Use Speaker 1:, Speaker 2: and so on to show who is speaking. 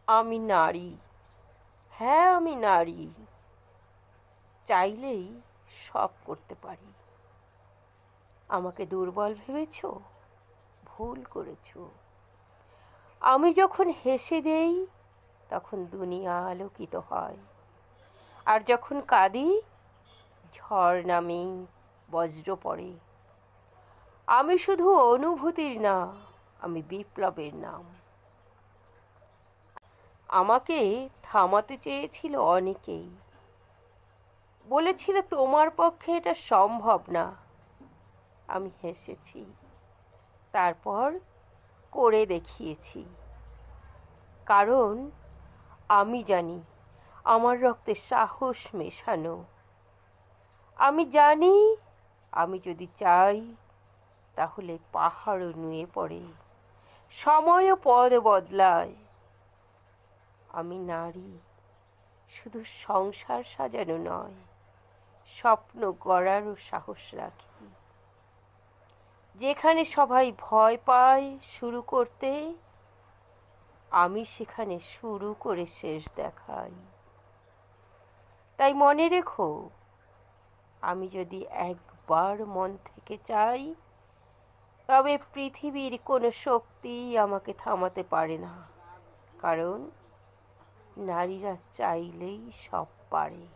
Speaker 1: আমি নারী। হ্যাঁ, আমি নারী। চাইলেই সব করতে পারি। আমাকে দুর্বল ভেবেছ? ভুল করেছ। আমি যখন হেসে দেই তখন দুনিয়া আলোকিত হয়, আর যখন কাঁদি ঝড় নামে, বজ্র পড়ে। আমি শুধু অনুভূতির না, আমি বিপ্লবের নাম। আমাকে থামাতে চেয়েছিল অনেকেই, বলেছিল তোমার পক্ষে এটা সম্ভব না। আমি হেসেছি, তারপর করে দেখিয়েছি। কারণ আমি জানি আমার রক্তে সাহস মেশানো। আমি জানি আমি যদি চাই তাহলে পাহাড়ও নুয়ে পড়ে, সময়ও পদ বদলায়। আমি নারী, শুধু সংসার সাজানো নয়, স্বপ্ন গড়ারও সাহস রাখি। যেখানে সবাই ভয় পায় শুরু করতে, আমি সেখানে শুরু করে শেষ দেখাই। তাই মনে রেখো, আমি যদি একবার মন থেকে চাই, তবে পৃথিবীর কোনো শক্তি আমাকে থামাতে পারে না। কারণ নারীরা চাইলেই সব পারে।